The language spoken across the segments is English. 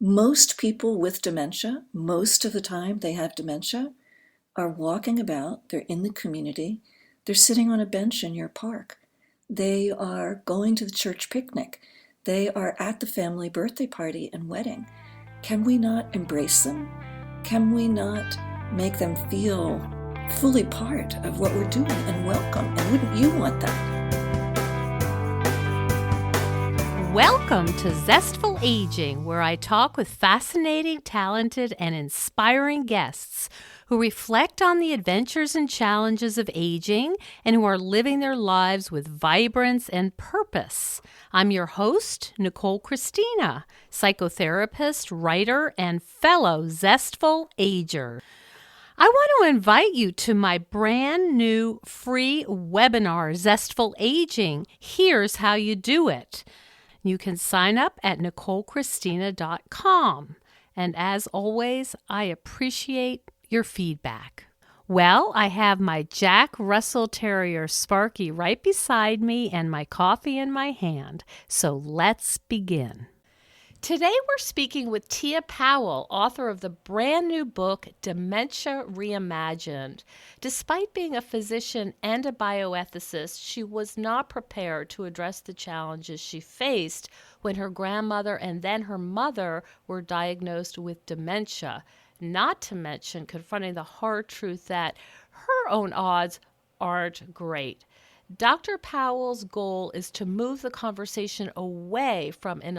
Most people with dementia, most of the time they have dementia, are walking about, they're in the community, they're sitting on a bench in your park, they are going to the church picnic, they are at the family birthday party and wedding. Can we not embrace them? Can we not make them feel fully part of what we're doing and welcome? And wouldn't you want that? Welcome to Zestful Aging, where I talk with fascinating, talented, and inspiring guests who reflect on the adventures and challenges of aging and who are living their lives with vibrance and purpose. I'm your host, Nicole Christina, psychotherapist, writer, and fellow Zestful Ager. I want to invite you to my brand new free webinar, Zestful Aging. Here's how you do it. You can sign up at NicoleChristina.com. And as always, I appreciate your feedback. Well, I have my Jack Russell Terrier Sparky right beside me and my coffee in my hand. So let's begin. Today we're speaking with Tia Powell, author of the brand new book, Dementia Reimagined. Despite being a physician and a bioethicist, she was not prepared to address the challenges she faced when her grandmother and then her mother were diagnosed with dementia, not to mention confronting the hard truth that her own odds aren't great. Dr. Powell's goal is to move the conversation away from an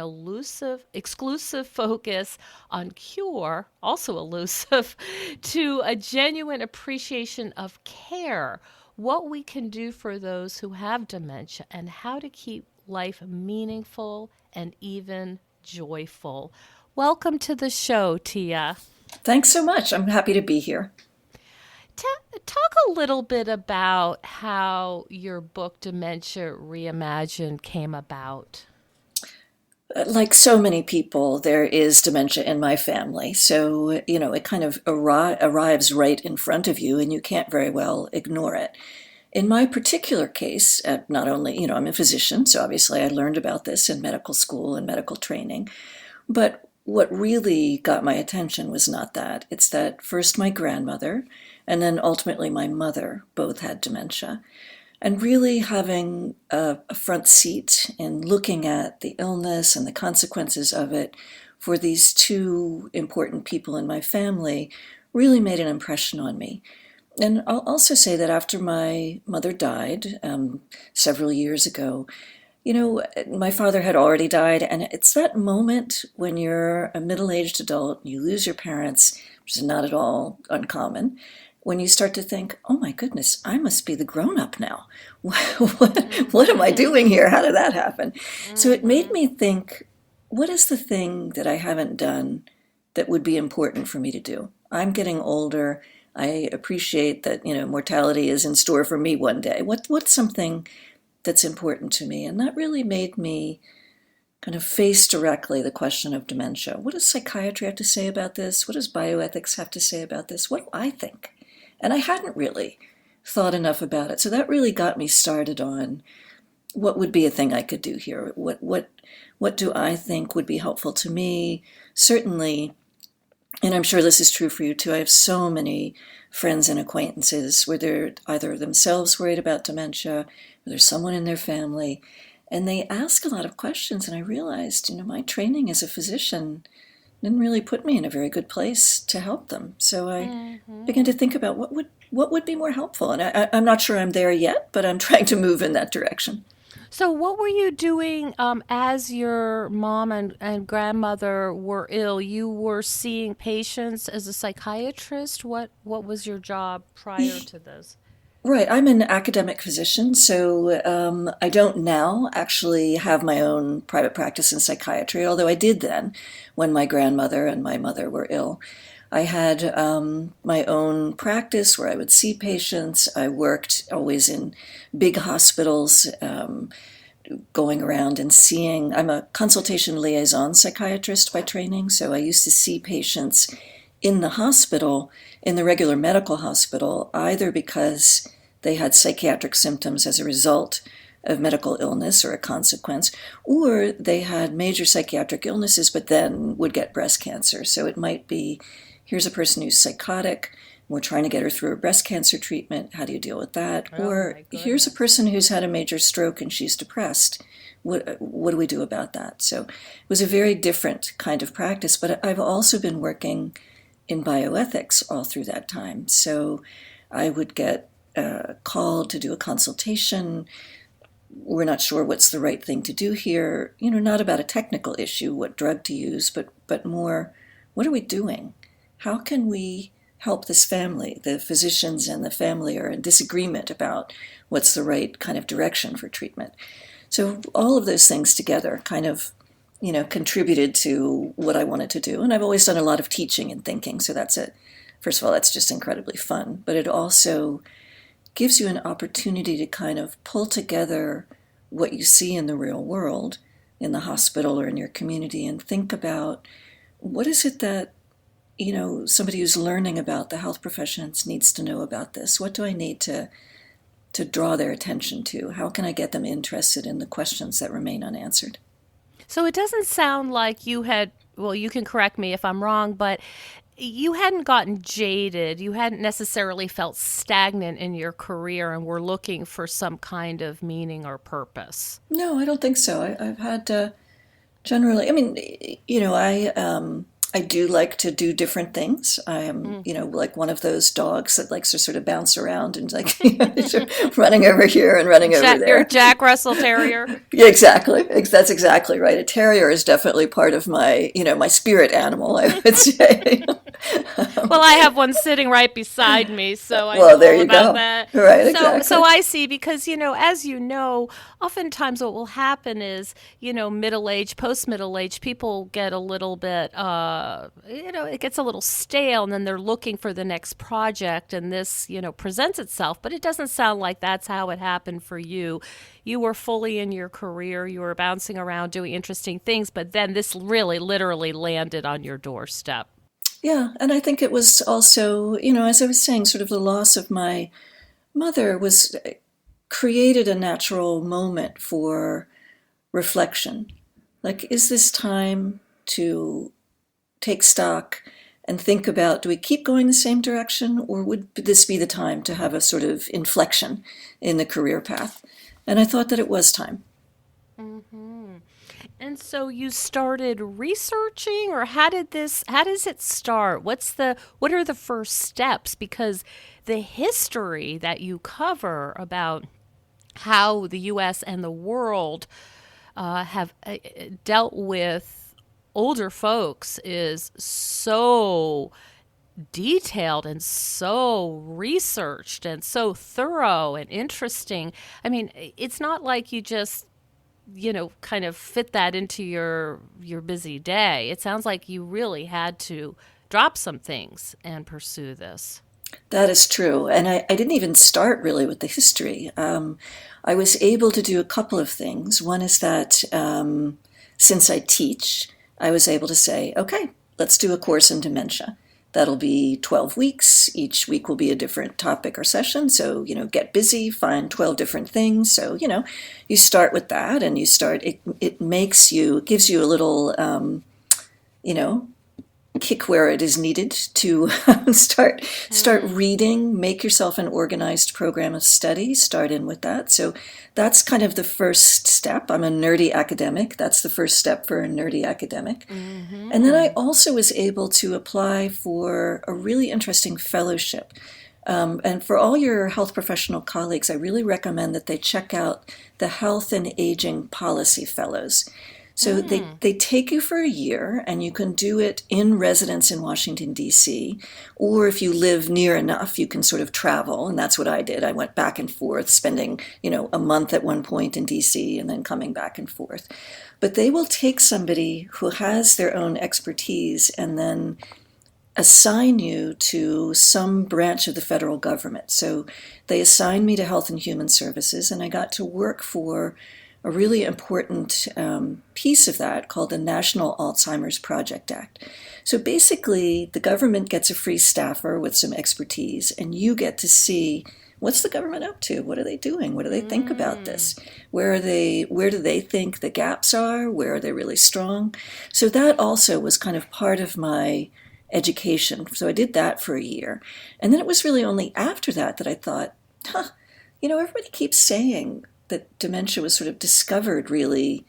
exclusive focus on cure, also elusive, to a genuine appreciation of care, what we can do for those who have dementia, and how to keep life meaningful and even joyful. Welcome to the show, Tia. Thanks so much. I'm happy to be here. Talk a little bit about how your book, Dementia Reimagined, came about. Like so many people, there is dementia in my family. So, it kind of arrives right in front of you and you can't very well ignore it. In my particular case, not only, I'm a physician, so obviously I learned about this in medical school and medical training. But what really got my attention was not that. It's that first my grandmother and then ultimately my mother both had dementia. And really having a front seat in looking at the illness and the consequences of it for these two important people in my family really made an impression on me. And I'll also say that after my mother died several years ago, my father had already died, and it's that moment when you're a middle-aged adult, and you lose your parents, which is not at all uncommon, when you start to think, oh my goodness, I must be the grown-up now. What am I doing here? How did that happen? So it made me think, what is the thing that I haven't done that would be important for me to do? I'm getting older. I appreciate that, mortality is in store for me one day. What's something that's important to me? And that really made me kind of face directly the question of dementia. What does psychiatry have to say about this? What does bioethics have to say about this? What do I think? And I hadn't really thought enough about it. So that really got me started on what would be a thing I could do here. What do I think would be helpful to me? Certainly, and I'm sure this is true for you too, I have so many friends and acquaintances where they're either themselves worried about dementia, or there's someone in their family, and they ask a lot of questions. And I realized, my training as a physician didn't really put me in a very good place to help them. So I began to think about what would be more helpful. And I'm not sure I'm there yet, but I'm trying to move in that direction. So what were you doing as your mom and grandmother were ill? You were seeing patients as a psychiatrist? What was your job prior to this? Right. I'm an academic physician, so I don't now actually have my own private practice in psychiatry, although I did then when my grandmother and my mother were ill. I had my own practice where I would see patients. I worked always in big hospitals, going around and seeing. I'm a consultation liaison psychiatrist by training, so I used to see patients in the hospital, in the regular medical hospital, either because they had psychiatric symptoms as a result of medical illness or a consequence, or they had major psychiatric illnesses but then would get breast cancer. So it might be, here's a person who's psychotic, we're trying to get her through a breast cancer treatment, how do you deal with that? Oh Or my here's a goodness. person who's had a major stroke and she's depressed. What do we do about that? So it was a very different kind of practice, but I've also been working in bioethics all through that time. So I would get called to do a consultation. We're not sure what's the right thing to do here, not about a technical issue, what drug to use, but more, what are we doing? How can we help this family? The physicians and the family are in disagreement about what's the right kind of direction for treatment. So all of those things together kind of, contributed to what I wanted to do. And I've always done a lot of teaching and thinking, so that's it. First of all, that's just incredibly fun, but it also gives you an opportunity to kind of pull together what you see in the real world, in the hospital or in your community, and think about what is it that, somebody who's learning about the health professions needs to know about this. What do I need to draw their attention to? How can I get them interested in the questions that remain unanswered? So it doesn't sound like you had, well, you can correct me if I'm wrong, but you hadn't gotten jaded. You hadn't necessarily felt stagnant in your career and were looking for some kind of meaning or purpose. No, I don't think so. I've had generally, I mean, I do like to do different things. I am, Mm. like one of those dogs that likes to sort of bounce around and like sort of running over here and running over You're a there. Jack Russell Terrier. Yeah, exactly. That's exactly right. A terrier is definitely part of my, my spirit animal, I would say. Well, I have one sitting right beside me, so I Well, know there all you about go. that. Right, So exactly. I see because as you know, oftentimes what will happen is middle age, post middle age, people get a little bit it gets a little stale, and then they're looking for the next project, and this presents itself. But it doesn't sound like that's how it happened for you. You were fully in your career. You were bouncing around doing interesting things, but then this really, literally landed on your doorstep. Yeah, and I think it was also, as I was saying, sort of the loss of my mother was created a natural moment for reflection. Like, is this time to take stock and think about, do we keep going the same direction, or would this be the time to have a sort of inflection in the career path? And I thought that it was time. Hmm. And so you started researching, or how does it start? What are the first steps? Because the history that you cover about how the US and the world have dealt with older folks is so detailed and so researched and so thorough and interesting. I mean, it's not like you just kind of fit that into your busy day. It sounds like you really had to drop some things and pursue this. That is true. And I didn't even start really with the history. I was able to do a couple of things. One is that since I teach, I was able to say, okay, let's do a course in dementia. That'll be 12 weeks. Each week will be a different topic or session. So, get busy, find 12 different things. So, you start with that and it gives you a little, you know, kick where it is needed to start Mm. reading, make yourself an organized program of study, start in with that. So that's kind of the first step. I'm a nerdy academic. That's the first step for a nerdy academic. And then I Hmm. also was able to apply for a really interesting fellowship. And for all your health professional colleagues, I really recommend that they check out the Health and Aging Policy Fellows. So Mm. they take you for a year, and you can do it in residence in Washington, D.C. Or if you live near enough, you can sort of travel. And that's what I did. I went back and forth, spending, a month at one point in D.C. and then coming back and forth. But they will take somebody who has their own expertise and then assign you to some branch of the federal government. So they assigned me to Health and Human Services, and I got to work for a really important piece of that called the National Alzheimer's Project Act. So basically, the government gets a free staffer with some expertise, and you get to see what's the government up to? What are they doing? What do they think about this? Where do they think the gaps are? Where are they really strong? So that also was kind of part of my education. So I did that for a year. And then it was really only after that that I thought, everybody keeps saying that dementia was sort of discovered really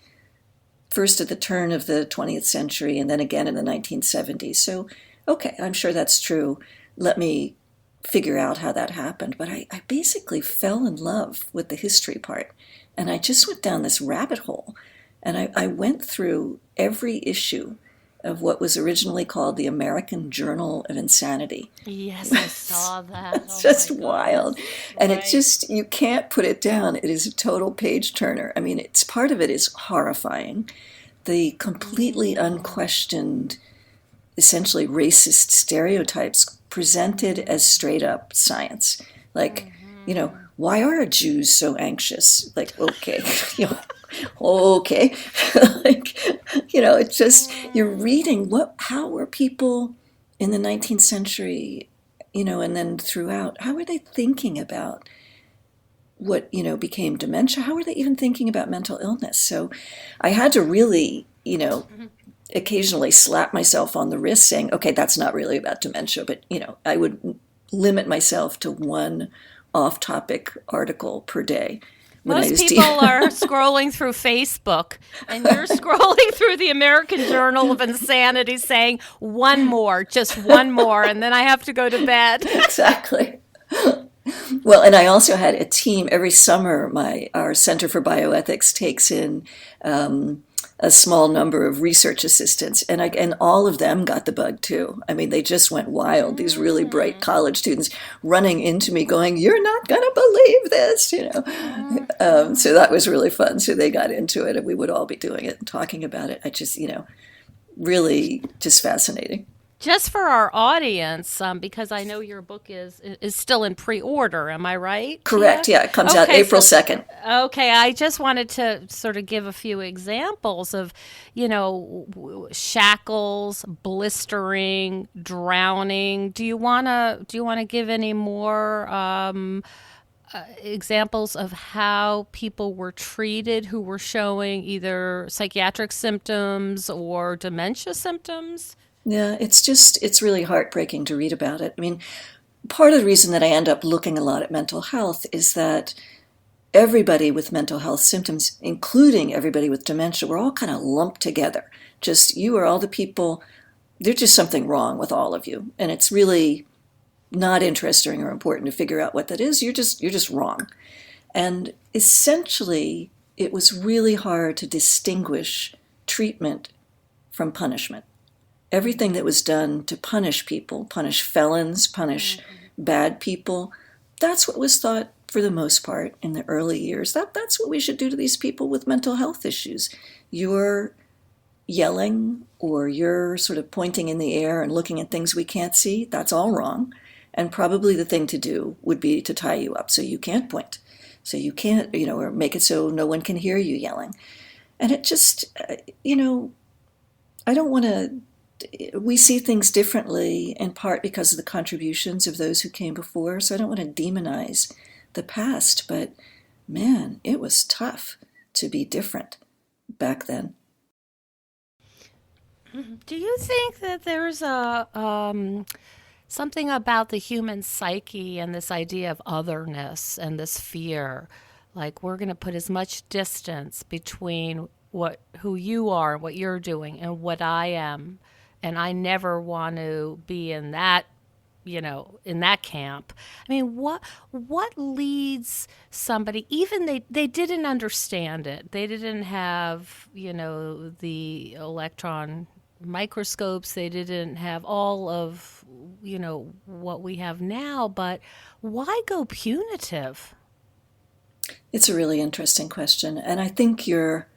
first at the turn of the 20th century and then again in the 1970s. So, okay, I'm sure that's true. Let me figure out how that happened. But I basically fell in love with the history part. And I just went down this rabbit hole. And I went through every issue of what was originally called the American Journal of Insanity. Yes, I saw that. It's just my wild. goodness. And Right. it just, you can't put it down. It is a total page turner. I mean, it's part of it is horrifying. The completely unquestioned, essentially racist stereotypes presented as straight up science. Like, why are Jews so anxious? Like, okay, okay. Like, it's just, you're reading how were people in the 19th century, and then throughout, how were they thinking about what, became dementia? How were they even thinking about mental illness? So I had to really, occasionally slap myself on the wrist saying, okay, that's not really about dementia, but, I would limit myself to one off-topic article per day. Most people are scrolling through Facebook, and you're scrolling through the American Journal of Insanity saying, just one more, and then I have to go to bed. Exactly. Well, and I also had a team every summer. Our Center for Bioethics takes in a small number of research assistants, and all of them got the bug too. I mean, they just went wild. These really bright college students running into me, going, "You're not gonna believe this," So that was really fun. So they got into it, and we would all be doing it and talking about it. I just, really just fascinating. Just for our audience, because I know your book is still in pre-order, am I right? Correct. Tia? Yeah, it comes out April 2nd. Okay, I just wanted to sort of give a few examples of, shackles, blistering, drowning. Do you wanna give any more examples of how people were treated who were showing either psychiatric symptoms or dementia symptoms? Yeah, it's really heartbreaking to read about it. I mean, part of the reason that I end up looking a lot at mental health is that everybody with mental health symptoms, including everybody with dementia, we're all kind of lumped together. Just, you are all the people, there's just something wrong with all of you. And it's really not interesting or important to figure out what that is. You're just wrong. And essentially, it was really hard to distinguish treatment from punishment. Everything that was done to punish people, punish felons, punish bad people, that's what was thought for the most part in the early years. That's what we should do to these people with mental health issues. You're yelling or you're sort of pointing in the air and looking at things we can't see. That's all wrong. And probably the thing to do would be to tie you up so you can't point. So you can't, or make it so no one can hear you yelling. And it just, I don't want to, we see things differently in part because of the contributions of those who came before. So I don't want to demonize the past, but man, it was tough to be different back then. Do you think that there's something about the human psyche and this idea of otherness and this fear, like we're going to put as much distance between who you are, what you're doing, and what I am, and I never want to be in that, in that camp. I mean, what leads somebody, even they didn't understand it. They didn't have, the electron microscopes. They didn't have all of, what we have now, but why go punitive? It's a really interesting question. And I think you're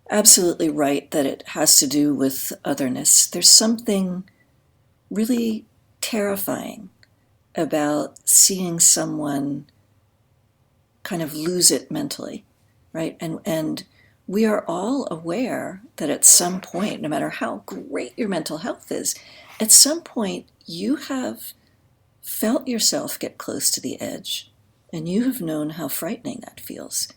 absolutely right that it has to do with otherness. There's something really terrifying about seeing someone kind of lose it mentally, right? And we are all aware that at some point, no matter how great your mental health is, at some point you have felt yourself get close to the edge and you have known how frightening that feels.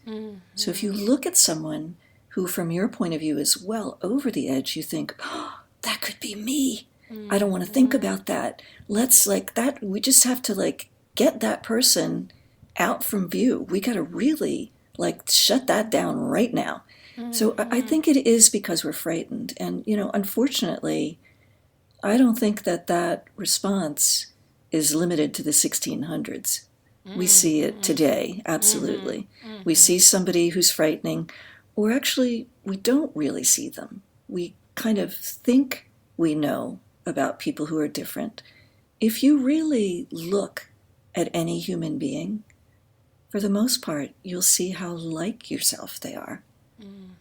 So if you look at someone who, from your point of view, is well over the edge, you think, oh, that could be me. I don't want to think about that. Let's like that. We just have to like get that person out from view. We got to really like shut that down right now. So I think it is because we're frightened. And, unfortunately, I don't think that response is limited to the 1600s. We see it today, absolutely. We see somebody who's frightening, or actually, we don't really see them. We kind of think we know about people who are different. If you really look at any human being, for the most part, you'll see how like yourself they are.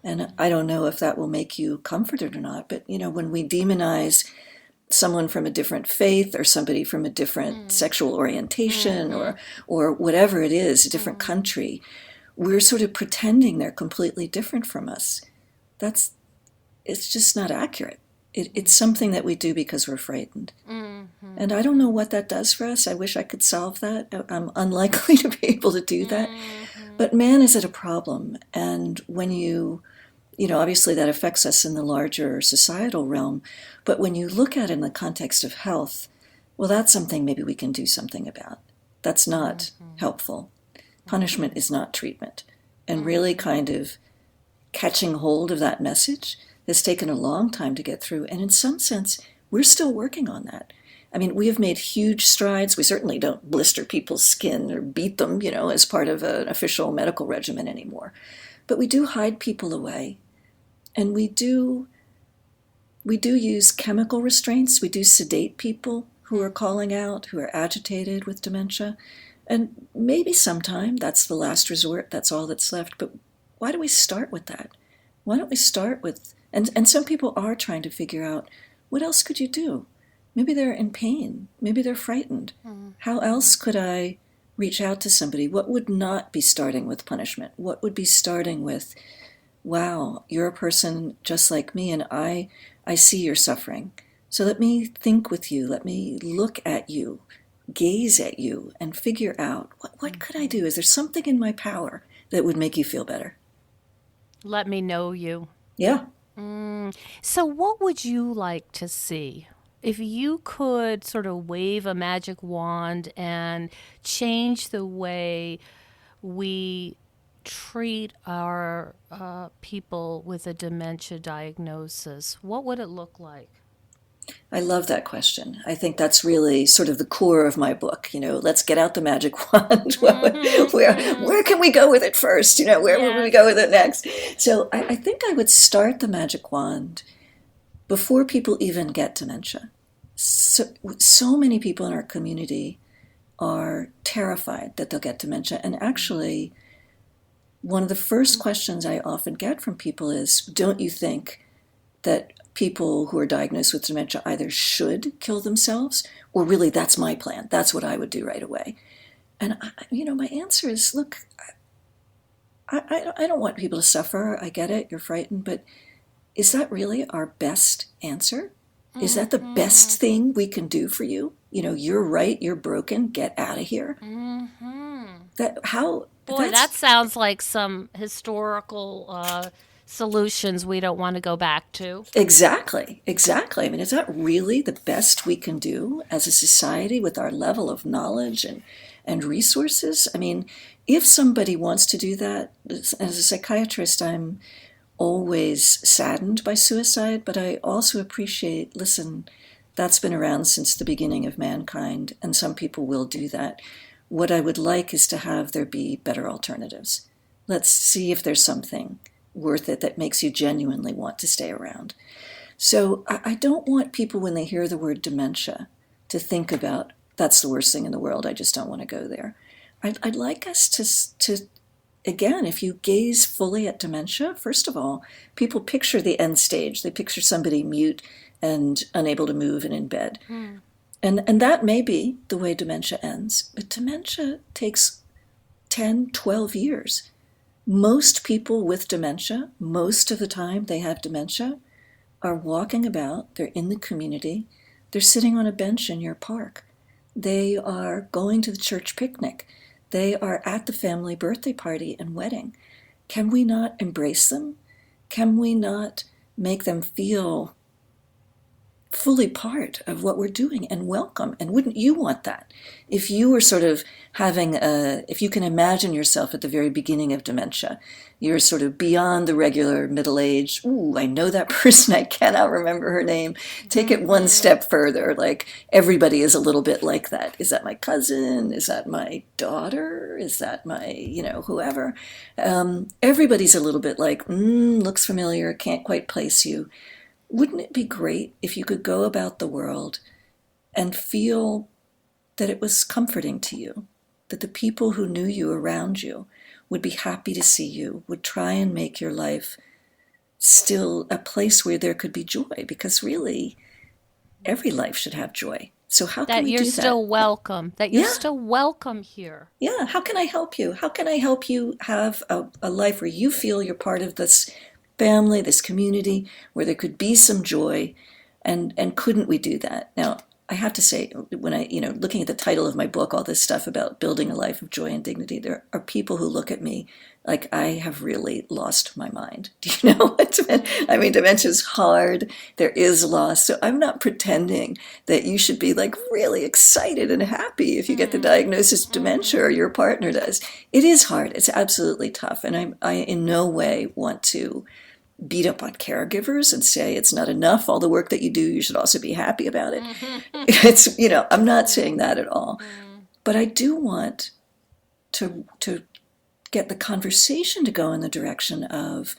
And I don't know if that will make you comforted or not, but, when we demonize someone from a different faith or somebody from a different sexual orientation or whatever it is, a different country, we're sort of pretending they're completely different from us. It's just not accurate. It's something that we do because we're frightened. And I don't know what that does for us. I wish I could solve that. I'm unlikely to be able to do that. But man is at a problem. And when obviously that affects us in the larger societal realm. But when you look at it in the context of health, well, that's something maybe we can do something about. That's not helpful. Punishment is not treatment. And really kind of catching hold of that message has taken a long time to get through. And in some sense, we're still working on that. I mean, we have made huge strides. We certainly don't blister people's skin or beat them, as part of an official medical regimen anymore. But we do hide people away. And we do use chemical restraints. We do sedate people who are calling out, who are agitated with dementia. And maybe sometime that's the last resort, that's all that's left. But why do we start with that? Why don't we start with, and some people are trying to figure out, what else could you do? Maybe they're in pain. Maybe they're frightened. How else could I reach out to somebody? What would not be starting with punishment? What would be starting with, wow, you're a person just like me, and I see your suffering. So let me think with you. Let me look at you, gaze at you, and figure out, what could I do? Is there something in my power that would make you feel better? Let me know you. Yeah. So what would you like to see? If you could sort of wave a magic wand and change the way we treat our people with a dementia diagnosis, what would it look like? I love that question. I think that's really sort of the core of my book. Let's get out the magic wand. Where can we go with it first? Where will we go with it next? So I think I would start the magic wand before people even get dementia. So many people in our community are terrified that they'll get dementia. And actually, one of the first questions I often get from people is, don't you think that people who are diagnosed with dementia either should kill themselves, or really that's my plan, that's what I would do right away? And my answer is, look, I don't want people to suffer. I get it, you're frightened, but is that really our best answer? Is that the best thing we can do for you? You're right, you're broken, get out of here. That sounds like some historical solutions we don't want to go back to. Exactly. I mean, is that really the best we can do as a society with our level of knowledge and resources? I mean, if somebody wants to do that, as a psychiatrist, I'm always saddened by suicide, but I also appreciate, listen, that's been around since the beginning of mankind, and some people will do that. What I would like is to have there be better alternatives. Let's see if there's something worth it that makes you genuinely want to stay around. So I don't want people, when they hear the word dementia, to think about, that's the worst thing in the world, I just don't want to go there. I'd like us to again, if you gaze fully at dementia, first of all, people picture the end stage. They picture somebody mute and unable to move and in bed. And that may be the way dementia ends, but dementia takes 10, 12 years. Most people with dementia, most of the time they have dementia, are walking about, they're in the community, they're sitting on a bench in your park, they are going to the church picnic, They are at the family birthday party and wedding. Can we not embrace them? Can we not make them feel fully part of what we're doing and welcome? And wouldn't you want that? If you were sort of if you can imagine yourself at the very beginning of dementia, you're sort of beyond the regular middle age. Ooh, I know that person. I cannot remember her name. Take it one step further. Like everybody is a little bit like that. Is that my cousin? Is that my daughter? Is that my, whoever? Everybody's a little bit like, looks familiar, can't quite place you. Wouldn't it be great if you could go about the world and feel that it was comforting to you, that the people who knew you around you would be happy to see you, would try and make your life still a place where there could be joy? Because really, every life should have joy. So how can That we you're do that? still welcome, that you're Yeah, still welcome here. yeah. How can I help you? How can I help you have a life where you feel you're part of this family, this community, where there could be some joy? And couldn't we do that? Now, I have to say, when looking at the title of my book, all this stuff about building a life of joy and dignity, there are people who look at me like I have really lost my mind. Do you know what? I mean, dementia is hard. There is loss. So I'm not pretending that you should be like really excited and happy if you get the diagnosis of dementia or your partner does. It is hard. It's absolutely tough. And I in no way want to beat up on caregivers and say it's not enough. All the work that you do, you should also be happy about it. I'm not saying that at all. But I do want to get the conversation to go in the direction of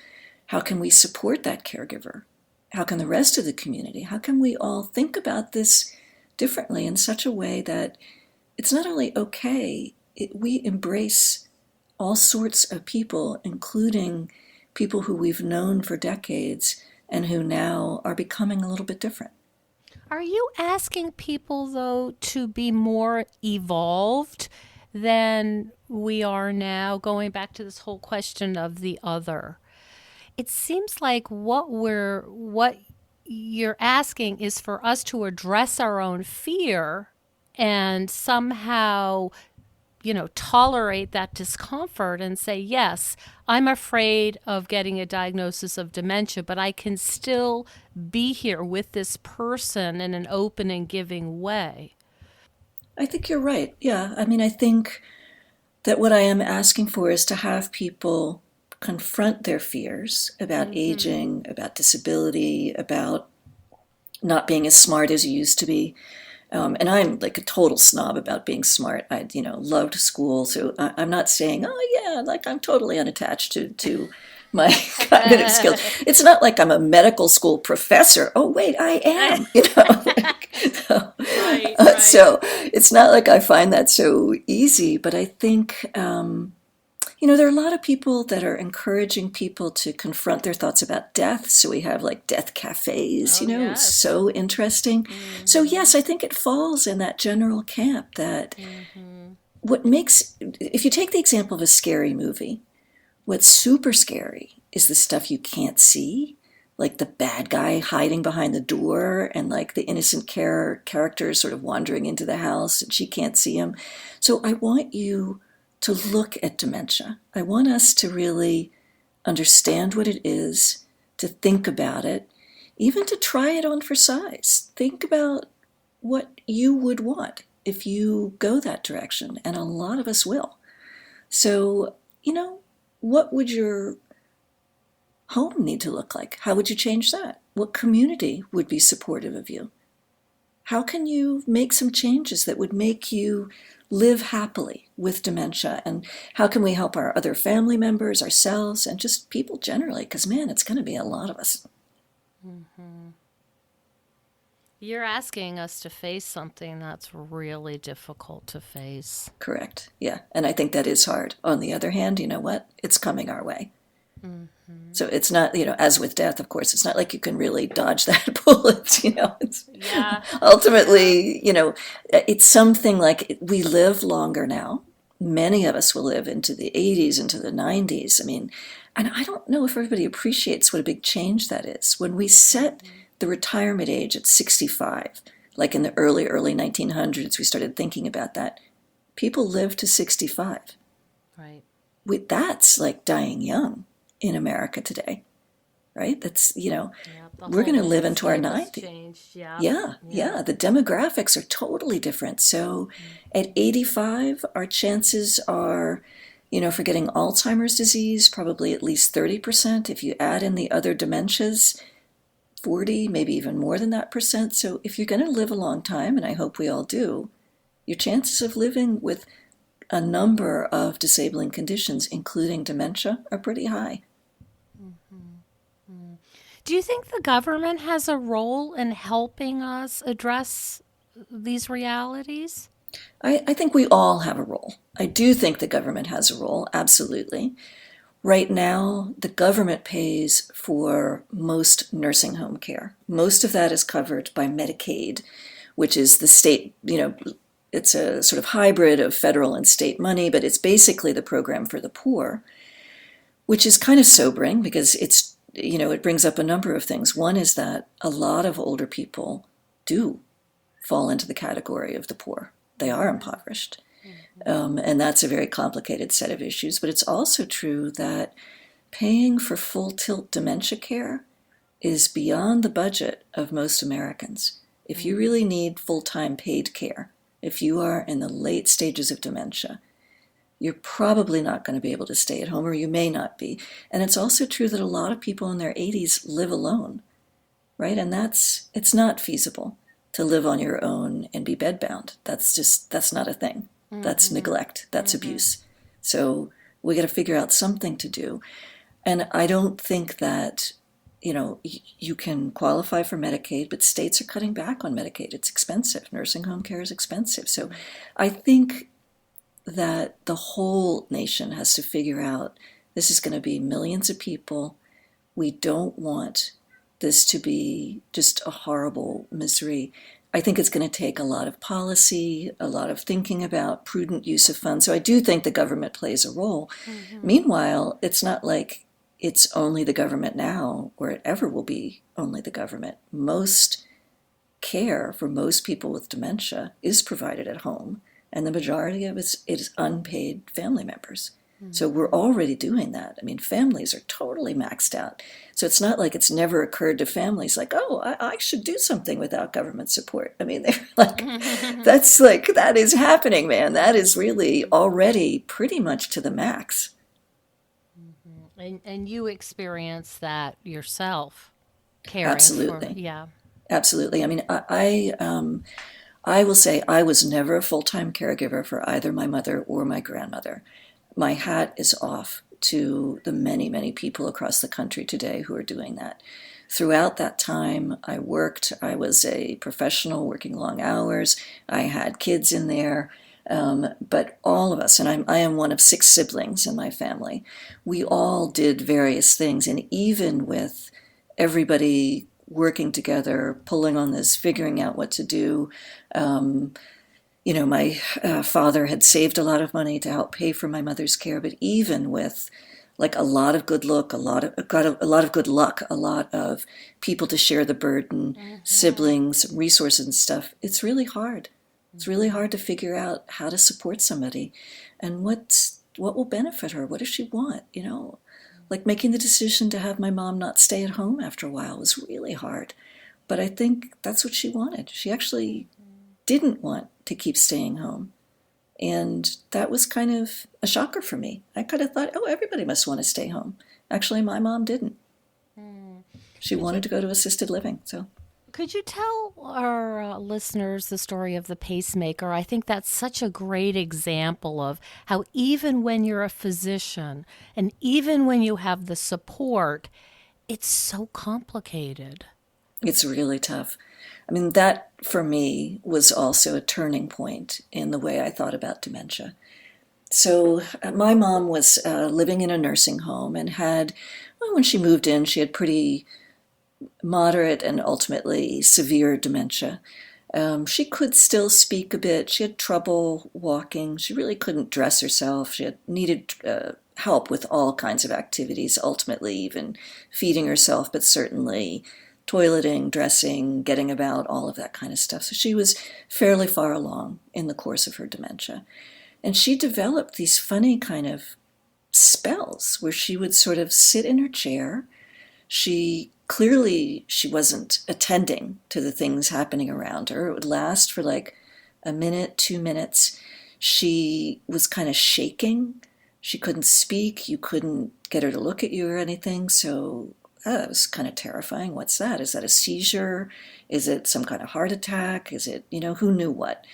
how can we support that caregiver? How can the rest of the community, how can we all think about this differently in such a way that it's not only okay, we embrace all sorts of people, including people who we've known for decades and who now are becoming a little bit different. Are you asking people, though, to be more evolved than we are now? Going back to this whole question of the other. It seems like what you're asking is for us to address our own fear and somehow tolerate that discomfort and say, yes, I'm afraid of getting a diagnosis of dementia, but I can still be here with this person in an open and giving way. I think you're right. Yeah. I mean, I think that what I am asking for is to have people confront their fears about aging, about disability, about not being as smart as you used to be. And I'm like a total snob about being smart. I, loved school, so I'm not saying, oh yeah, like I'm totally unattached to my cognitive skills. It's not like I'm a medical school professor. Oh wait, I am. Right. So it's not like I find that so easy. But I think there are a lot of people that are encouraging people to confront their thoughts about death. So we have like death cafes, Oh, it's yes. so interesting. So yes, I think it falls in that general camp that if you take the example of a scary movie, what's super scary is the stuff you can't see, like the bad guy hiding behind the door and like the innocent character sort of wandering into the house and she can't see him. So I want you to look at dementia. I want us to really understand what it is, to think about it, even to try it on for size. Think about what you would want if you go that direction, and a lot of us will. So, what would your home need to look like? How would you change that? What community would be supportive of you? How can you make some changes that would make you live happily with dementia? And how can we help our other family members, ourselves, and just people generally? Because, man, it's going to be a lot of us. You're asking us to face something that's really difficult to face. Correct. Yeah. And I think that is hard. On the other hand, you know what? It's coming our way. So it's not, as with death, of course, it's not like you can really dodge that bullet, It's Yeah. ultimately, it's something like we live longer now. Many of us will live into the 80s, into the 90s. I mean, and I don't know if everybody appreciates what a big change that is. When we set the retirement age at 65, like in the early 1900s, we started thinking about that. people live to 65. Right. That's like dying young in America today, right? That's, Yeah. The we're whole going to live into our landscape has 90s. changed. Yeah. Yeah, Yeah. yeah. The demographics are totally different. So at 85, our chances are, for getting Alzheimer's disease, probably at least 30%. If you add in the other dementias, 40, maybe even more than that percent. So if you're going to live a long time, and I hope we all do, your chances of living with a number of disabling conditions, including dementia, are pretty high. Do you think the government has a role in helping us address these realities? I think we all have a role. I do think the government has a role, absolutely. Right now, the government pays for most nursing home care. Most of that is covered by Medicaid, which is the state, it's a sort of hybrid of federal and state money, but it's basically the program for the poor, which is kind of sobering because it brings up a number of things. One is that a lot of older people do fall into the category of the poor. They are impoverished. And that's a very complicated set of issues. But it's also true that paying for full tilt dementia care is beyond the budget of most Americans. If you really need full-time paid care, if you are in the late stages of dementia, you're probably not going to be able to stay at home, or you may not be. And it's also true that a lot of people in their 80s live alone, right? And it's not feasible to live on your own and be bedbound. That's not a thing. That's neglect. That's abuse. So we got to figure out something to do. And I don't think that, you can qualify for Medicaid, but states are cutting back on Medicaid. It's expensive. Nursing home care is expensive. So I think that the whole nation has to figure out this is going to be millions of people. We don't want this to be just a horrible misery. I think it's going to take a lot of policy, a lot of thinking about prudent use of funds. So I do think the government plays a role. Meanwhile, it's not like it's only the government now, or it ever will be only the government. Most care for most people with dementia is provided at home, and the majority of it is unpaid family members. So we're already doing that. I mean, families are totally maxed out. So it's not like it's never occurred to families like, oh, I should do something without government support. I mean, they're that is happening, man. That is really already pretty much to the max. And you experience that yourself, caring for, Absolutely. yeah. Absolutely. I mean, I will say I was never a full-time caregiver for either my mother or my grandmother. My hat is off to the many, many people across the country today who are doing that. Throughout that time, I worked. I was a professional working long hours. I had kids in there. But all of us, and I am one of 6 siblings in my family, we all did various things. And even with everybody working together, pulling on this, figuring out what to do, my father had saved a lot of money to help pay for my mother's care. But even with like a lot of good luck, a lot of good luck, a lot of people to share the burden, siblings, resources and stuff, it's really hard. It's really hard to figure out how to support somebody and what will benefit her. What does she want? Like making the decision to have my mom not stay at home after a while was really hard. But I think that's what she wanted. She actually didn't want to keep staying home. And that was kind of a shocker for me. I kind of thought, oh, everybody must want to stay home. Actually, my mom didn't. She wanted to go to assisted living. So Could you tell our listeners the story of the pacemaker? I think that's such a great example of how even when you're a physician and even when you have the support, it's so complicated. it's really tough. I mean, that for me was also a turning point in the way I thought about dementia. So my mom was living in a nursing home and when she moved in, she had pretty moderate and ultimately severe dementia. She could still speak a bit. She had trouble walking. She really couldn't dress herself. She had needed help with all kinds of activities, ultimately even feeding herself, but certainly toileting, dressing, getting about, all of that kind of stuff. So she was fairly far along in the course of her dementia. And she developed these funny kind of spells where she would sort of sit in her chair. She wasn't attending to the things happening around her. It would last for like a minute, 2 minutes. She was kind of shaking. She couldn't speak. You couldn't get her to look at you or anything. So that was kind of terrifying. What's that? Is that a seizure? Is it some kind of heart attack? Is it, who knew what?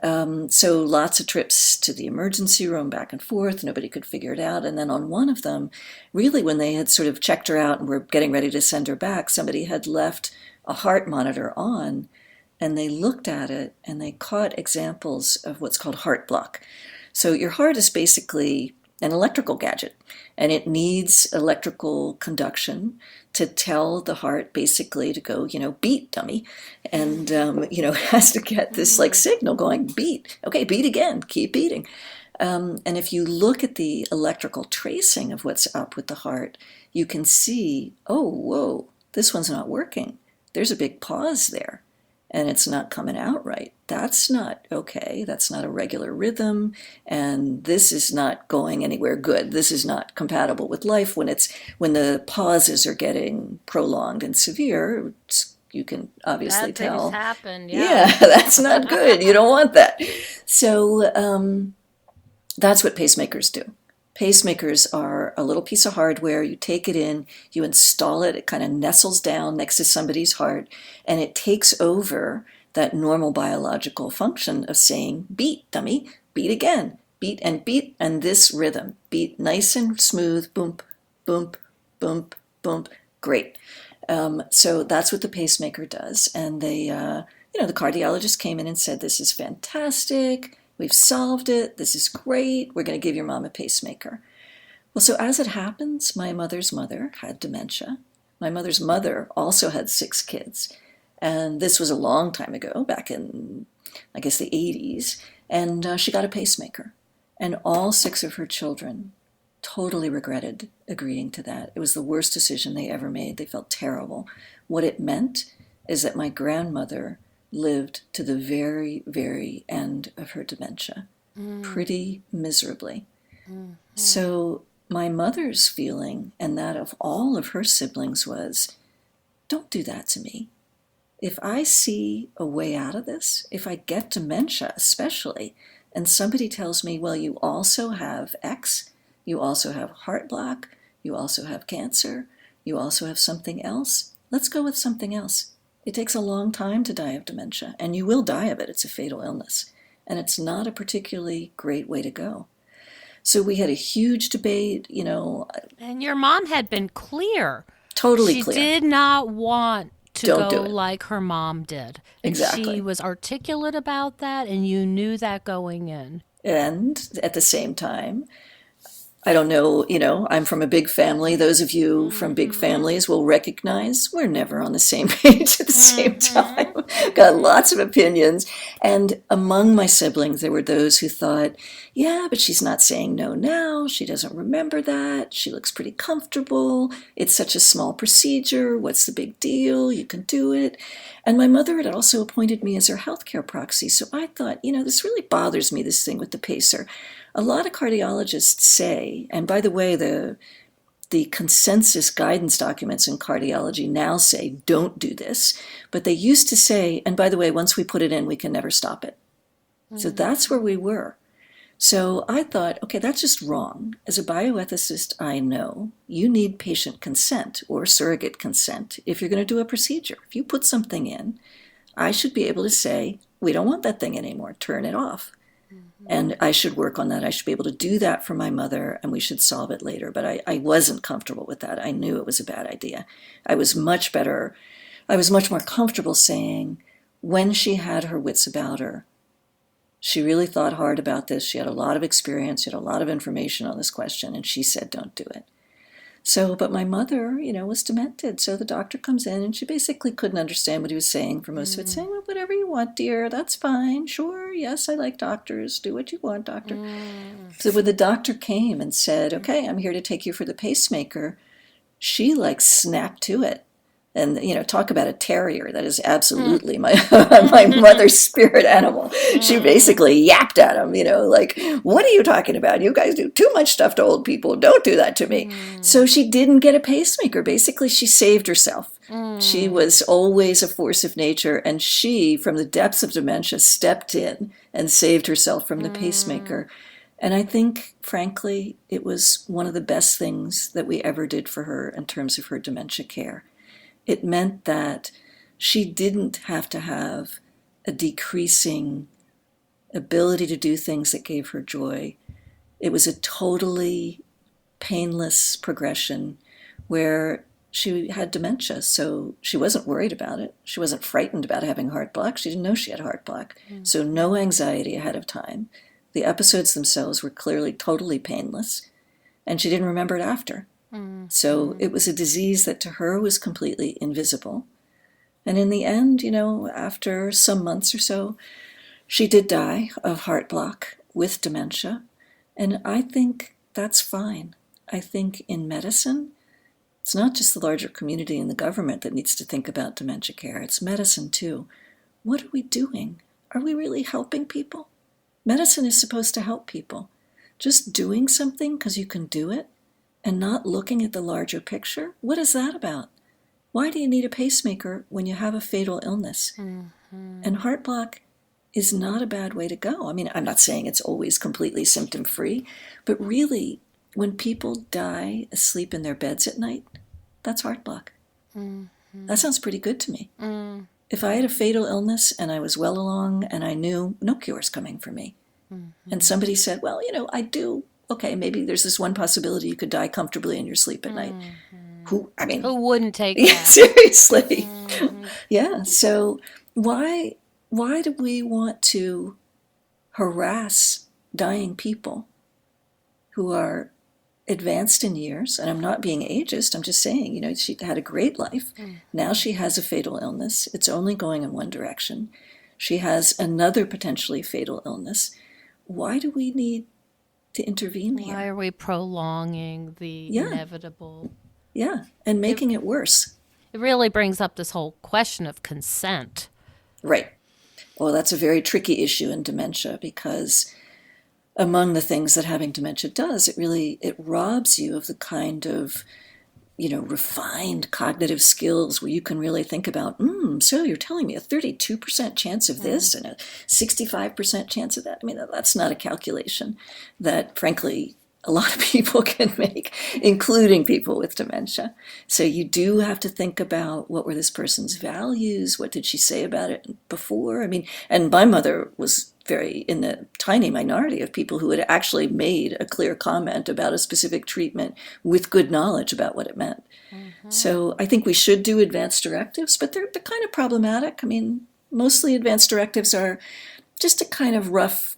So lots of trips to the emergency room, back and forth. Nobody could figure it out. And then on one of them, really when they had sort of checked her out and were getting ready to send her back, somebody had left a heart monitor on, and they looked at it and they caught examples of what's called heart block. So your heart is basically an electrical gadget, and it needs electrical conduction to tell the heart basically to go, beat, dummy. And, it has to get this like signal going, beat. Okay, beat again, keep beating. And if you look at the electrical tracing of what's up with the heart, you can see, oh, whoa, this one's not working. There's a big pause there, and it's not coming out right. That's not okay. That's not a regular rhythm, and this is not going anywhere good. This is not compatible with life. When the pauses are getting prolonged and severe, you can obviously tell. Bad things happen, Yeah, that's not good. You don't want that. So that's what pacemakers do. Pacemakers are a little piece of hardware. You take it in, you install it, it kind of nestles down next to somebody's heart, and it takes over that normal biological function of saying, beat, dummy, beat again, beat, and this rhythm. Beat nice and smooth, boom, boom, boom, boom, great. So that's what the pacemaker does. And the cardiologist came in and said, this is fantastic. We've solved it. This is great. We're going to give your mom a pacemaker. Well, so as it happens, my mother's mother had dementia. My mother's mother also had 6 kids. And this was a long time ago, back in, I guess, the 80s. And she got a pacemaker. And all 6 of her children totally regretted agreeing to that. It was the worst decision they ever made. They felt terrible. What it meant is that my grandmother lived to the very, very end of her dementia, pretty miserably. Mm-hmm. So my mother's feeling, and that of all of her siblings, was, don't do that to me. If I see a way out of this, if I get dementia especially, and somebody tells me, well, you also have X, you also have heart block, you also have cancer, you also have something else, let's go with something else. It takes a long time to die of dementia, and you will die of it. It's a fatal illness, and it's not a particularly great way to go. So we had a huge debate, And your mom had been clear. Totally clear. She did not want to Don't go do it. like her mom did. Exactly. She was articulate about that, and you knew that going in. And at the same time, I don't know, I'm from a big family. Those of you from big families will recognize we're never on the same page at the same time. Got lots of opinions. And among my siblings, there were those who thought, yeah, but she's not saying no now. She doesn't remember that. She looks pretty comfortable. It's such a small procedure. What's the big deal? You can do it. And my mother had also appointed me as her healthcare proxy. So I thought, this really bothers me, this thing with the pacer. A lot of cardiologists say, and by the way, the consensus guidance documents in cardiology now say, don't do this. But they used to say, and by the way, once we put it in, we can never stop it. So that's where we were. So I thought, okay, that's just wrong. As a bioethicist, I know you need patient consent or surrogate consent if you're going to do a procedure. If you put something in, I should be able to say, we don't want that thing anymore, turn it off. And I should work on that. I should be able to do that for my mother, and we should solve it later. But I wasn't comfortable with that. I knew it was a bad idea. I was much more comfortable saying, when she had her wits about her, she really thought hard about this. She had a lot of experience. She had a lot of information on this question, and she said, don't do it. So, but my mother, was demented. So the doctor comes in, and she basically couldn't understand what he was saying for most of it, saying, well, whatever you want, dear, that's fine. Sure, yes, I like doctors. Do what you want, doctor. So when the doctor came and said, okay, I'm here to take you for the pacemaker, she snapped to it. And, talk about a terrier. That is absolutely my my mother's spirit animal. She basically yapped at him, like, what are you talking about? You guys do too much stuff to old people. Don't do that to me. So she didn't get a pacemaker. Basically, she saved herself. She was always a force of nature, and she, from the depths of dementia, stepped in and saved herself from the pacemaker. And I think, frankly, it was one of the best things that we ever did for her in terms of her dementia care. It meant that she didn't have to have a decreasing ability to do things that gave her joy. It was a totally painless progression where she had dementia, so she wasn't worried about it. She wasn't frightened about having heart block. She didn't know she had heart block. So no anxiety ahead of time. The episodes themselves were clearly totally painless, and she didn't remember it after. So it was a disease that to her was completely invisible. And in the end, after some months or so, she did die of heart block with dementia. And I think that's fine. I think in medicine, it's not just the larger community and the government that needs to think about dementia care. It's medicine too. What are we doing? Are we really helping people? Medicine is supposed to help people. Just doing something because you can do it and not looking at the larger picture, what is that about? Why do you need a pacemaker when you have a fatal illness? And heart block is not a bad way to go. I mean, I'm not saying it's always completely symptom-free, but really, when people die asleep in their beds at night, that's heart block. That sounds pretty good to me. If I had a fatal illness and I was well along and I knew no cure is coming for me, and somebody said, well, I do, okay, maybe there's this one possibility you could die comfortably in your sleep at night. Who wouldn't take that? Seriously. Yeah, so why do we want to harass dying people who are advanced in years? And I'm not being ageist, I'm just saying, she had a great life. Now she has a fatal illness. It's only going in one direction. She has another potentially fatal illness. Why do we need to intervene here? Why are we prolonging the inevitable? Yeah, and making it worse. It really brings up this whole question of consent. Right. Well, that's a very tricky issue in dementia because among the things that having dementia does, it robs you of the kind of, refined cognitive skills where you can really think about, so you're telling me a 32% chance of this and a 65% chance of that? I mean, that's not a calculation that, frankly, a lot of people can make, including people with dementia. So you do have to think about what were this person's values? What did she say about it before? I mean, and my mother was very in the tiny minority of people who had actually made a clear comment about a specific treatment with good knowledge about what it meant. So I think we should do advancce directives, but they're kind of problematic. I mean, mostly advancce directives are just a kind of rough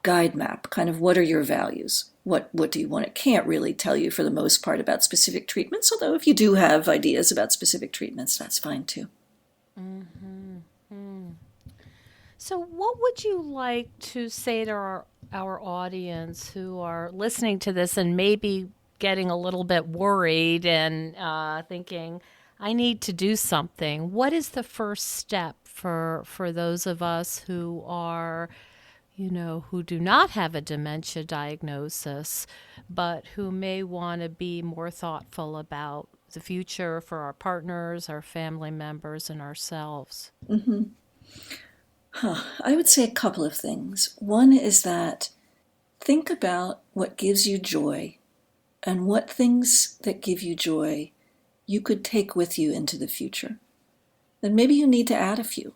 guide map, kind of what are your values? What do you want? It can't really tell you for the most part about specific treatments, although if you do have ideas about specific treatments, that's fine too. So what would you like to say to our audience who are listening to this and maybe getting a little bit worried and thinking, I need to do something? What is the first step for those of us who are, who do not have a dementia diagnosis, but who may want to be more thoughtful about the future for our partners, our family members, and ourselves? I would say a couple of things. One is that think about what gives you joy and what things that give you joy you could take with you into the future. Then maybe you need to add a few.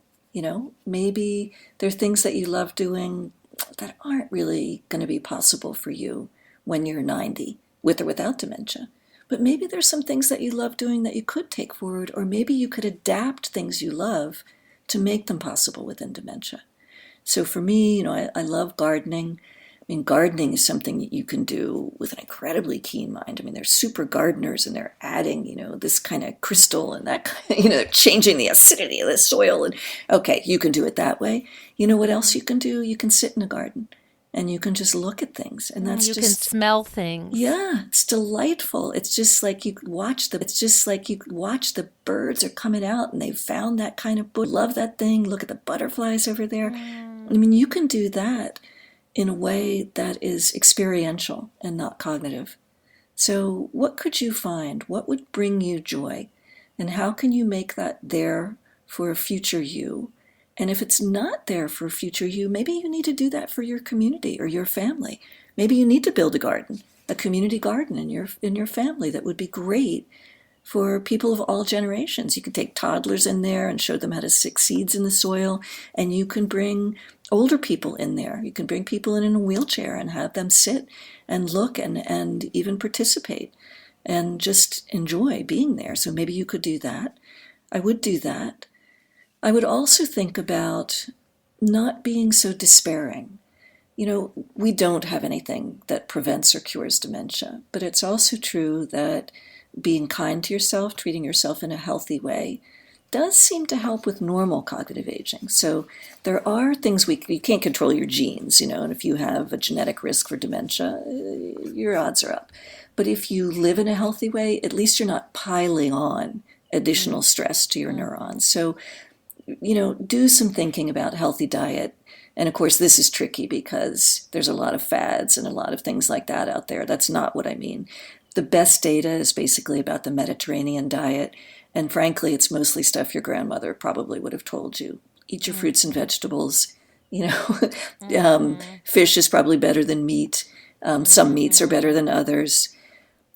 Maybe there are things that you love doing that aren't really going to be possible for you when you're 90, with or without dementia. But maybe there's some things that you love doing that you could take forward, or maybe you could adapt things you love to make them possible within dementia. So for me, I love gardening. I mean, gardening is something that you can do with an incredibly keen mind. I mean, they're super gardeners and they're adding, this kind of crystal and that kind, they're changing the acidity of the soil. And okay, you can do it that way. You know what else you can do? You can sit in a garden and you can just look at things, and that's You can just, smell things. yeah, it's delightful. It's just like you could watch the it's just like you could watch the birds are coming out and they've found that kind of bush. Love that thing. Look at the butterflies over there. I mean, you can do that in a way that is experiential and not cognitive. So, what could you find? What would bring you joy? And how can you make that there for a future you? And if it's not there for a future you, maybe you need to do that for your community or your family. Maybe you need to build a garden, a community garden in your family that would be great for people of all generations. You can take toddlers in there and show them how to stick seeds in the soil, and you can bring older people in there. You can bring people in a wheelchair and have them sit and look and even participate and just enjoy being there. So maybe you could do that. I would do that. I would also think about not being so despairing. We don't have anything that prevents or cures dementia, but it's also true that being kind to yourself, treating yourself in a healthy way, does seem to help with normal cognitive aging. So there are things you can't control your genes, and if you have a genetic risk for dementia, your odds are up. But if you live in a healthy way, at least you're not piling on additional stress to your neurons. So, do some thinking about healthy diet. And of course, this is tricky because there's a lot of fads and a lot of things like that out there. That's not what I mean. The best data is basically about the Mediterranean diet. And frankly, it's mostly stuff your grandmother probably would have told you. Eat your fruits and vegetables. Fish is probably better than meat. Some meats are better than others.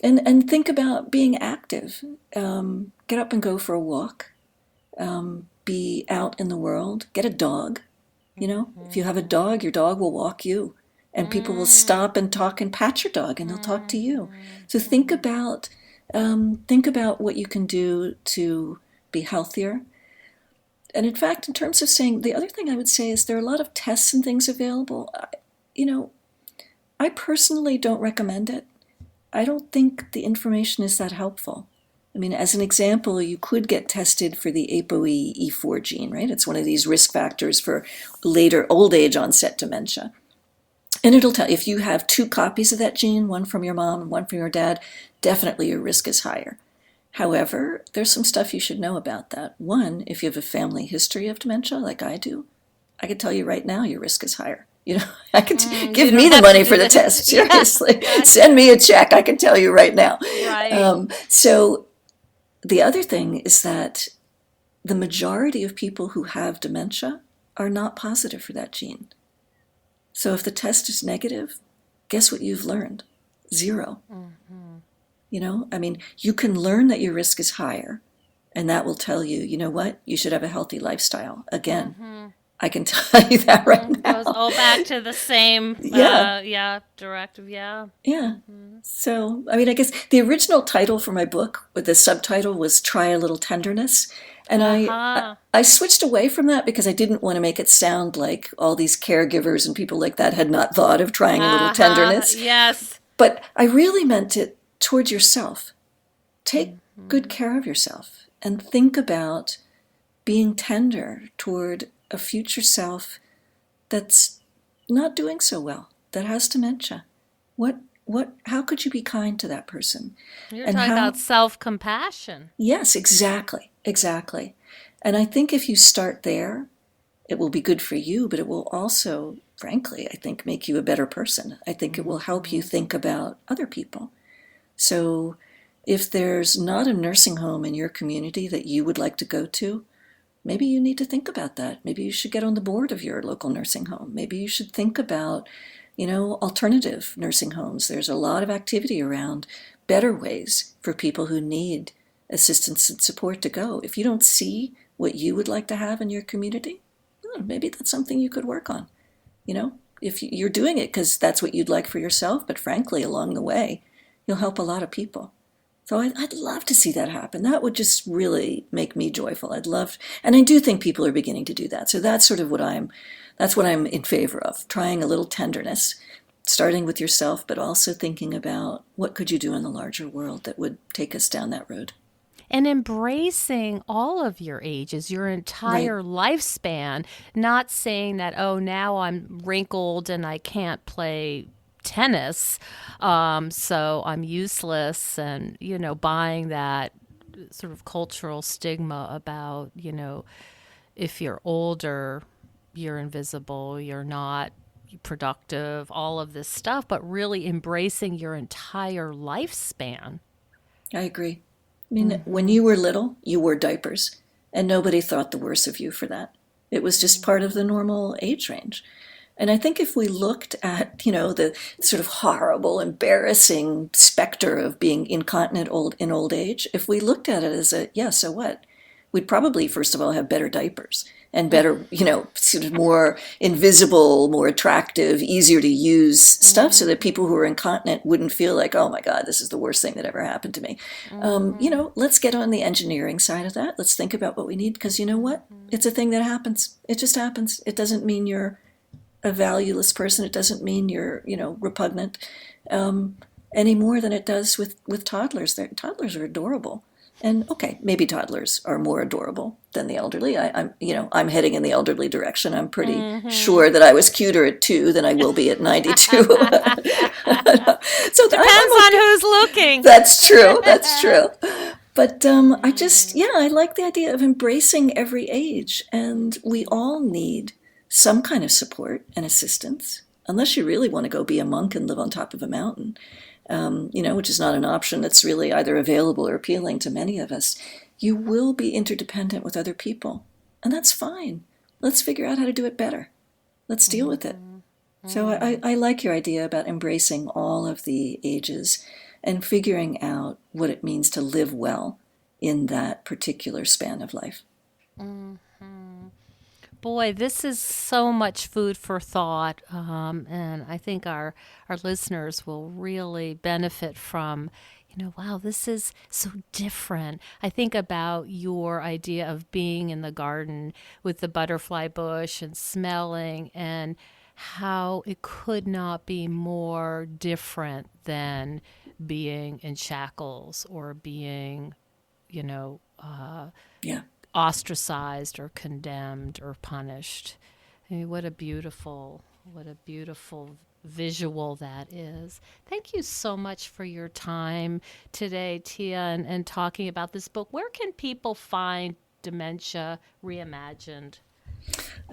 And think about being active. Get up and go for a walk. Be out in the world. Get a dog. If you have a dog, your dog will walk you. And people will stop and talk and pat your dog, and they'll talk to you. So think about what you can do to be healthier. And in fact, in terms of saying, the other thing I would say is there are a lot of tests and things available. I personally don't recommend it. I don't think the information is that helpful. I mean, as an example, you could get tested for the ApoE4 gene, right? It's one of these risk factors for later old age onset dementia. And it'll tell if you have 2 copies of that gene, one from your mom and one from your dad, definitely your risk is higher. However, there's some stuff you should know about that. One, if you have a family history of dementia like I do, I can tell you right now your risk is higher. I can give me the money for the test. Seriously, send me a check. I can tell you right now. Right. So the other thing is that the majority of people who have dementia are not positive for that gene. So if the test is negative, guess what you've learned? 0. I mean, you can learn that your risk is higher, and that will tell you, you know what, you should have a healthy lifestyle. Again, I can tell you that right now. Goes all back to the same, directive, Yeah. So, I mean, I guess the original title for my book, with the subtitle, was Try a Little Tenderness. And I switched away from that because I didn't want to make it sound like all these caregivers and people like that had not thought of trying a little tenderness. Yes. But I really meant it towards yourself. Take good care of yourself and think about being tender toward a future self that's not doing so well, that has dementia. How could you be kind to that person? You're talking about self-compassion. Yes, exactly. And I think if you start there, it will be good for you, but it will also, frankly, I think, make you a better person. I think it will help you think about other people. So if there's not a nursing home in your community that you would like to go to, maybe you need to think about that. Maybe you should get on the board of your local nursing home. Maybe you should think about, alternative nursing homes. There's a lot of activity around better ways for people who need assistance and support to go. If you don't see what you would like to have in your community, maybe that's something you could work on. If you're doing it because that's what you'd like for yourself, but frankly, along the way, you'll help a lot of people. So I'd love to see that happen. That would just really make me joyful. And I do think people are beginning to do that. So that's sort of what I'm in favor of, trying a little tenderness, starting with yourself, but also thinking about what could you do in the larger world that would take us down that road. and embracing all of your ages, your Right. entire lifespan, not saying that, oh, now I'm wrinkled and I can't play tennis, so I'm useless, and, buying that sort of cultural stigma about, if you're older, you're invisible, you're not productive, all of this stuff, but really embracing your entire lifespan. I agree. I mean, when you were little, you wore diapers, and nobody thought the worse of you for that. It was just part of the normal age range. And I think if we looked at, the sort of horrible, embarrassing specter of being incontinent in old age, if we looked at it as yeah, so what? We'd probably, first of all, have better diapers and better, sort of more invisible, more attractive, easier to use stuff so that people who are incontinent wouldn't feel like, oh my God, this is the worst thing that ever happened to me. Let's get on the engineering side of that. Let's think about what we need, because you know what? It's a thing that happens. It just happens. It doesn't mean you're a valueless person. It doesn't mean you're, repugnant, any more than it does with toddlers. Toddlers are adorable. And okay, maybe toddlers are more adorable than the elderly. I'm heading in the elderly direction. I'm pretty sure that I was cuter at 2 than I will be at 92. So Depends on who's looking. That's true. That's true. But I like the idea of embracing every age. And we all need some kind of support and assistance, unless you really want to go be a monk and live on top of a mountain. Which is not an option that's really either available or appealing to many of us. You will be interdependent with other people, and that's fine. Let's figure out how to do it better. Let's deal with it. So I like your idea about embracing all of the ages and figuring out what it means to live well in that particular span of life. Boy, this is so much food for thought, and I think our listeners will really benefit from, wow, this is so different. I think about your idea of being in the garden with the butterfly bush and smelling, and how it could not be more different than being in shackles or being, Yeah. ostracized or condemned or punished. I mean, what a beautiful visual that is. Thank you so much for your time today, Tia, and talking about this book. Where can people find Dementia Reimagined?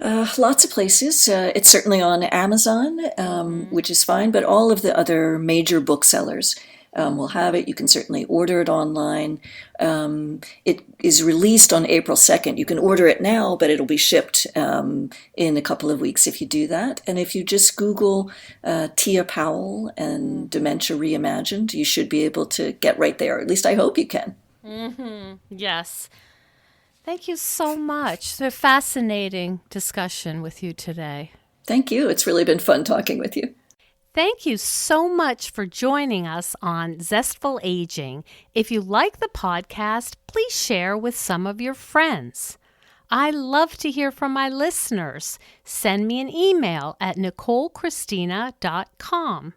Lots of places. It's certainly on Amazon, which is fine, but all of the other major booksellers will have it. You can certainly order it online. It is released on April 2nd. You can order it now, but it'll be shipped in a couple of weeks if you do that. And if you just Google Tia Powell and Dementia Reimagined, you should be able to get right there. At least I hope you can. Yes. Thank you so much. It's a fascinating discussion with you today. Thank you. It's really been fun talking with you. Thank you so much for joining us on Zestful Aging. If you like the podcast, please share with some of your friends. I love to hear from my listeners. Send me an email at NicoleChristina.com.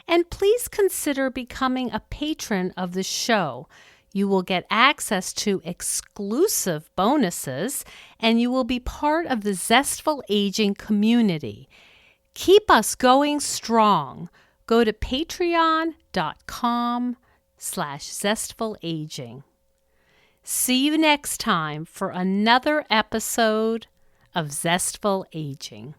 And please consider becoming a patron of the show. You will get access to exclusive bonuses, and you will be part of the Zestful Aging community. Keep us going strong. Go to patreon.com/zestfulaging. See you next time for another episode of Zestful Aging.